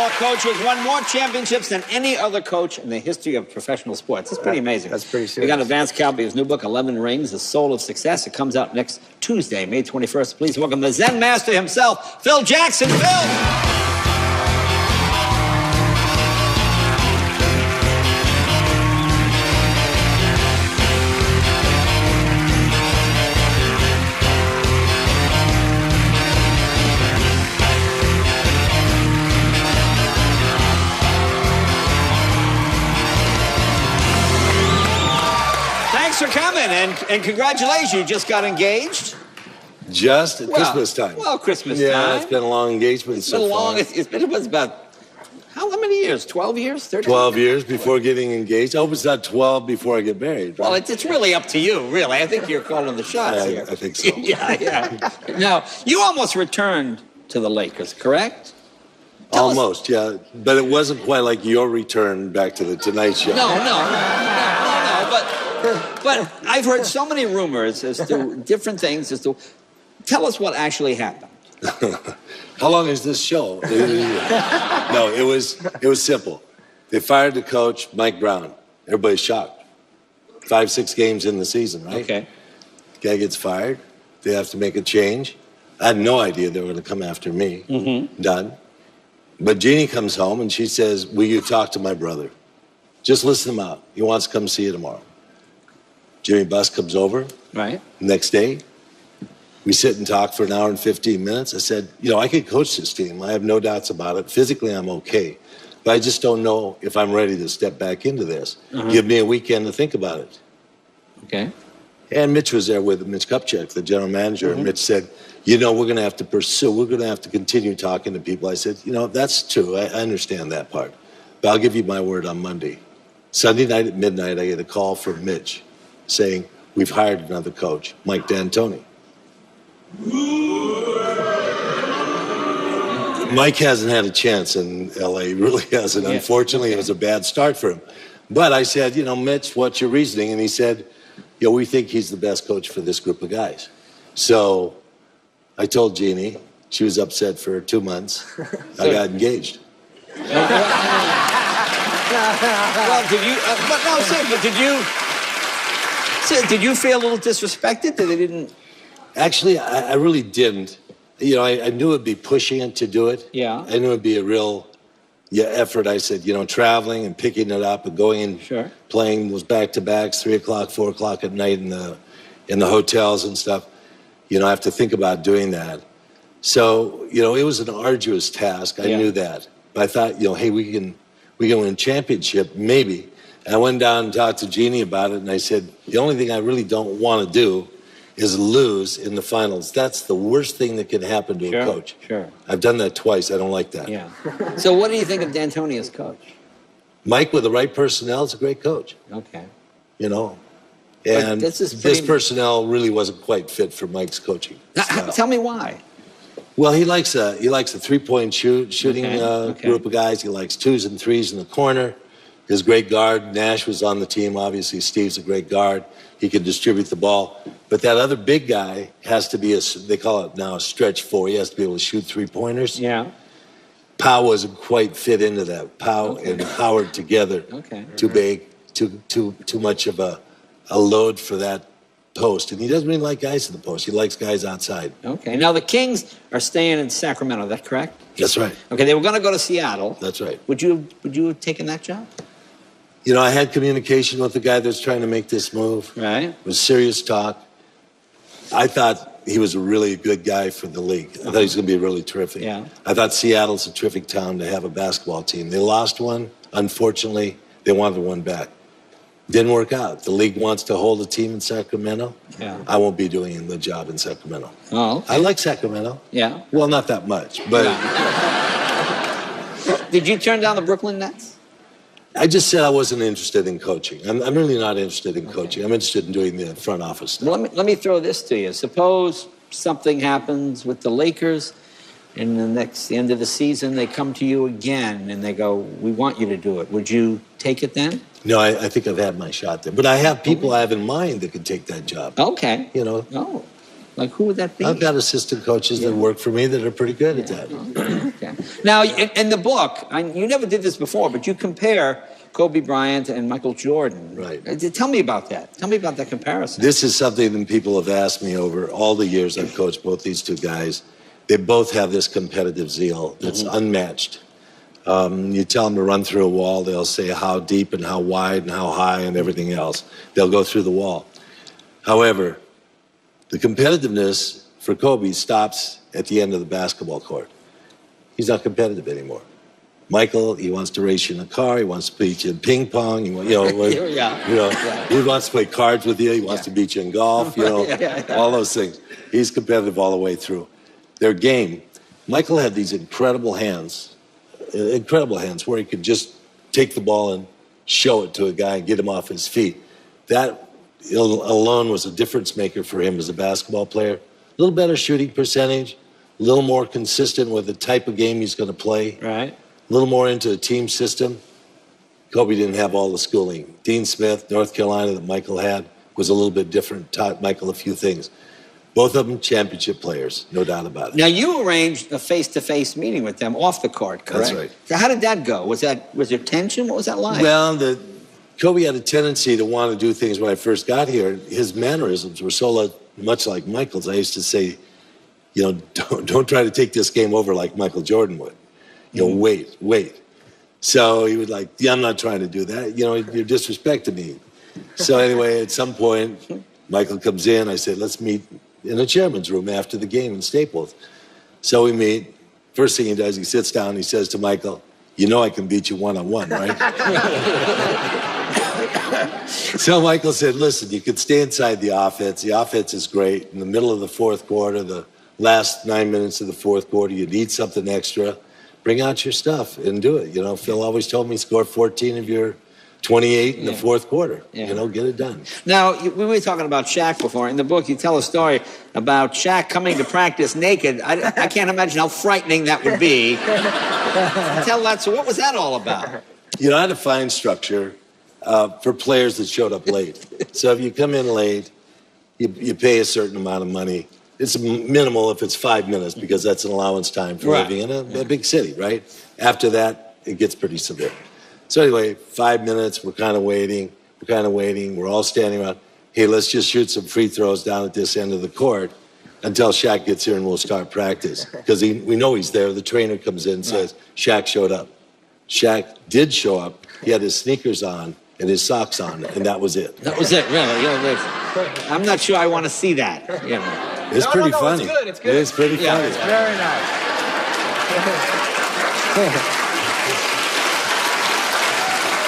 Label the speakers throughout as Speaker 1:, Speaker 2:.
Speaker 1: basketball coach who has won more championships than any other coach in the history of professional sports. It's pretty amazing.
Speaker 2: That's pretty serious.
Speaker 1: We got Advanced Cowboy's new book, 11 Rings, The Soul of Success. It comes out next Tuesday, May 21st. Please welcome the Zen master himself, Phil Jackson. Phil! Thanks for coming, and congratulations. You just got engaged.
Speaker 3: Just at Christmas time.
Speaker 1: Well, Christmas time.
Speaker 3: Yeah, it's been a long engagement so
Speaker 1: been
Speaker 3: far.
Speaker 1: long. It was about, how many years? 12 years? 13
Speaker 3: 12 years before getting engaged. I hope it's not 12 before I get married. Right?
Speaker 1: Well, it's really up to you, really. I think you're calling the shots here.
Speaker 3: I think so.
Speaker 1: Yeah. Now, you almost returned to the Lakers, correct?
Speaker 3: Almost, yeah. But it wasn't quite like your return back to the Tonight Show.
Speaker 1: No. But I've heard so many rumors as to different things as to... Tell us what actually happened.
Speaker 3: How long is this show? No, it was simple. They fired the coach, Mike Brown. Everybody's shocked. 5-6 games in the season, right?
Speaker 1: Okay.
Speaker 3: Guy gets fired. They have to make a change. I had no idea they were going to come after me.
Speaker 1: Mm-hmm.
Speaker 3: Done. But Jeannie comes home and she says, will you talk to my brother? Just listen him out. He wants to come see you tomorrow. Jimmy Buss comes over.
Speaker 1: Right.
Speaker 3: Next day, we sit and talk for an hour and 15 minutes. I said, I could coach this team. I have no doubts about it. Physically, I'm okay. But I just don't know if I'm ready to step back into this.
Speaker 1: Uh-huh.
Speaker 3: Give me a weekend to think about it.
Speaker 1: Okay.
Speaker 3: And Mitch was there with Mitch Kupchak, the general manager.
Speaker 1: Mm-hmm.
Speaker 3: And Mitch said, we're going to have to pursue. We're going to have to continue talking to people. I said, that's true. I understand that part. But I'll give you my word on Monday. Sunday night at midnight, I get a call from Mitch saying, we've hired another coach, Mike D'Antoni. Mike hasn't had a chance in L.A., really hasn't. Yeah. Unfortunately, it was a bad start for him. But I said, Mitch, what's your reasoning? And he said, we think he's the best coach for this group of guys. So I told Jeannie. She was upset for 2 months. I got engaged.
Speaker 1: Well, did you feel a little disrespected that they didn't?
Speaker 3: Actually, I really didn't. I knew it'd be pushing it to do it.
Speaker 1: Yeah.
Speaker 3: I knew it'd be a real effort. I said, traveling and picking it up and going and
Speaker 1: sure.
Speaker 3: Playing those back-to-backs, 3 o'clock, 4 o'clock at night in the hotels and stuff. I have to think about doing that. So, it was an arduous task. I knew that. But I thought, hey, we can win a championship, maybe. And I went down and talked to Jeannie about it, and I said, the only thing I really don't want to do is lose in the finals. That's the worst thing that can happen to a coach.
Speaker 1: Sure.
Speaker 3: I've done that twice. I don't like that.
Speaker 1: Yeah. So what do you think of D'Antoni as coach?
Speaker 3: Mike, with the right personnel, is a great coach.
Speaker 1: Okay.
Speaker 3: And this personnel really wasn't quite fit for Mike's coaching style.
Speaker 1: Tell me why.
Speaker 3: Well, he likes a three-point shooting group of guys. He likes 2s and 3s in the corner. His great guard, Nash, was on the team. Obviously, Steve's a great guard. He can distribute the ball. But that other big guy has to be they call it now a stretch 4. He has to be able to shoot 3-pointers.
Speaker 1: Yeah.
Speaker 3: Powell wasn't quite fit into that. Powell and Howard together.
Speaker 1: Okay.
Speaker 3: Too big, too much of a load for that post. And he doesn't really like guys in the post. He likes guys outside.
Speaker 1: Okay. Now, the Kings are staying in Sacramento. Is that correct?
Speaker 3: That's right.
Speaker 1: Okay, they were going to go to Seattle.
Speaker 3: That's right.
Speaker 1: Would you have taken that job?
Speaker 3: I had communication with the guy that's trying to make this move.
Speaker 1: Right.
Speaker 3: It was serious talk. I thought he was a really good guy for the league. I thought he was going to be really terrific.
Speaker 1: Yeah.
Speaker 3: I thought Seattle's a terrific town to have a basketball team. They lost one. Unfortunately, they wanted one back. Didn't work out. The league wants to hold a team in Sacramento.
Speaker 1: Yeah.
Speaker 3: I won't be doing the job in Sacramento.
Speaker 1: Oh, okay.
Speaker 3: I like Sacramento.
Speaker 1: Yeah.
Speaker 3: Well, not that much, but...
Speaker 1: Did you turn down the Brooklyn Nets?
Speaker 3: I just said I wasn't interested in coaching. I'm really not interested in coaching. I'm interested in doing the front office stuff.
Speaker 1: Well, let me throw this to you. Suppose something happens with the Lakers, and the end of the season, they come to you again, and they go, we want you to do it. Would you take it then?
Speaker 3: No, I think I've had my shot there. But I have people I have in mind that could take that job.
Speaker 1: Okay.
Speaker 3: Oh.
Speaker 1: Like, who would that be?
Speaker 3: I've got assistant coaches that work for me that are pretty good at that.
Speaker 1: Okay. Now, in the book, you never did this before, but you compare Kobe Bryant and Michael Jordan.
Speaker 3: Right.
Speaker 1: Tell me about that. Tell me about that comparison.
Speaker 3: This is something that people have asked me over all the years I've coached both these two guys. They both have this competitive zeal that's unmatched. You tell them to run through a wall, they'll say how deep and how wide and how high and everything else. They'll go through the wall. However, the competitiveness for Kobe stops at the end of the basketball court. He's not competitive anymore. Michael, he wants to race you in a car. He wants to beat you in ping pong. He wants to play cards with you. He wants to beat you in golf. All those things. He's competitive all the way through. Their game. Michael had these incredible hands where he could just take the ball and show it to a guy and get him off his feet. That alone was a difference maker for him as a basketball player. A little better shooting percentage, a little more consistent with the type of game he's going to play.
Speaker 1: Right.
Speaker 3: A little more into a team system. Kobe didn't have all the schooling. Dean Smith, North Carolina, that Michael had, was a little bit different, taught Michael a few things. Both of them championship players, no doubt about it.
Speaker 1: Now, you arranged a face-to-face meeting with them off the court, correct?
Speaker 3: That's right.
Speaker 1: So how did that go? Was there tension? What was that like?
Speaker 3: Well, Kobe had a tendency to want to do things when I first got here. His mannerisms were so much like Michael's. I used to say, don't try to take this game over like Michael Jordan would. Wait. So he would I'm not trying to do that. You're disrespecting me. So anyway, at some point, Michael comes in. I said, let's meet in the chairman's room after the game in Staples. So we meet. First thing he does, he sits down and he says to Michael, I can beat you one-on-one, right? So Michael said, listen, you can stay inside the offense. The offense is great. In the middle of the fourth quarter, the last 9 minutes of the fourth quarter, you need something extra. Bring out your stuff and do it. Phil always told me score 14 of your 28 in the fourth quarter. Get it done. Now,
Speaker 1: we were talking about Shaq before. In the book, you tell a story about Shaq coming to practice naked. I can't imagine how frightening that would be. Tell that. So what was that all about?
Speaker 3: I had a fine structure for players that showed up late. So if you come in late, you pay a certain amount of money. It's minimal if it's 5 minutes because that's an allowance time for living in a big city, right? After that, it gets pretty severe. So anyway, 5 minutes, we're kind of waiting. We're all standing around. Hey, let's just shoot some free throws down at this end of the court until Shaq gets here and we'll start practice. Because we know he's there. The trainer comes in and says, Shaq showed up. Shaq did show up. He had his sneakers on and his socks on, and that was it.
Speaker 1: That was it, really. I'm not sure I want to see that.
Speaker 3: It's pretty funny.
Speaker 2: It's good.
Speaker 3: It's pretty funny.
Speaker 2: It's very nice.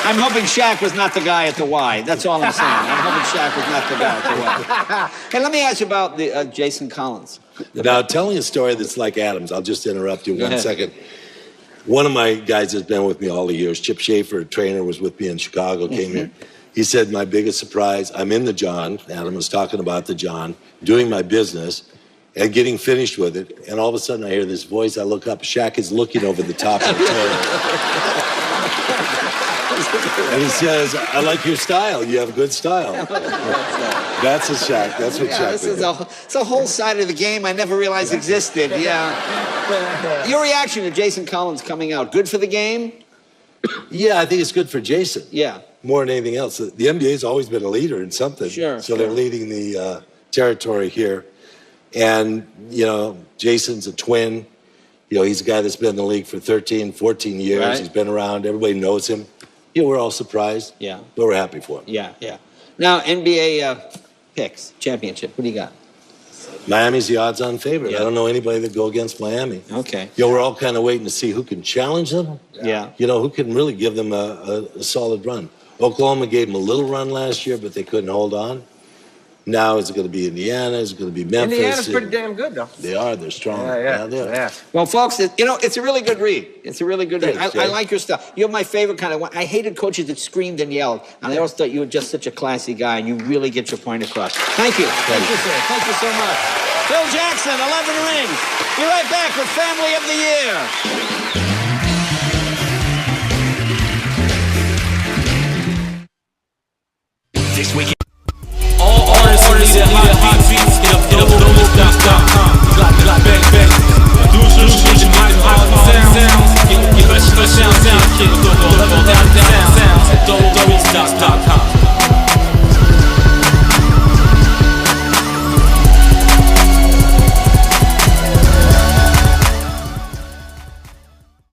Speaker 1: I'm hoping Shaq was not the guy at the Y. That's all I'm saying. I'm hoping Shaq was not the guy at the Y. Hey, let me ask you about the Jason Collins.
Speaker 3: Now, telling a story that's like Adam's, I'll just interrupt you 1 second. One of my guys that's been with me all the years, Chip Schaefer, a trainer, was with me in Chicago, came here. He said, my biggest surprise, I'm in the John, Adam was talking about the John, doing my business, and getting finished with it, and all of a sudden I hear this voice, I look up, Shaq is looking over the top of the toilet. And he says, I like your style, you have good style. That's a Shaq, that's what Shaq
Speaker 1: This is it's a whole side of the game I never realized existed, Your reaction to Jason Collins coming out, good for the game?
Speaker 3: Yeah, I think it's good for Jason.
Speaker 1: Yeah.
Speaker 3: More than anything else. The NBA's always been a leader in something.
Speaker 1: Sure.
Speaker 3: So they're leading the territory here. And, Jason's a twin. He's a guy that's been in the league for 13, 14 years.
Speaker 1: Right.
Speaker 3: He's been around. Everybody knows him. We're all surprised.
Speaker 1: Yeah.
Speaker 3: But we're happy for him.
Speaker 1: Yeah. Now, NBA picks, championship. What do you got?
Speaker 3: Miami's the odds-on favorite.
Speaker 1: Yeah.
Speaker 3: I don't know anybody that go against Miami.
Speaker 1: Okay.
Speaker 3: We're all kind of waiting to see who can challenge them.
Speaker 1: Yeah.
Speaker 3: Who can really give them a solid run. Oklahoma gave them a little run last year, but they couldn't hold on. Now, is it going to be Indiana? Is it going to be Memphis?
Speaker 2: Indiana's pretty damn good, though.
Speaker 3: They are. They're strong.
Speaker 2: Yeah.
Speaker 1: Well, folks, it's a really good read. It's a really good read.
Speaker 3: Thanks,
Speaker 1: I
Speaker 3: Jay.
Speaker 1: like your stuff. You're my favorite kind of one. I hated coaches that screamed and yelled, and I always thought you were just such a classy guy, and you really get your point across. Thank you. Thank you, sir. Thank you so much. Phil Jackson, 11 rings. Be right back with Family of the Year.
Speaker 4: This weekend, all artists need a hot beats. Hit up Dot com.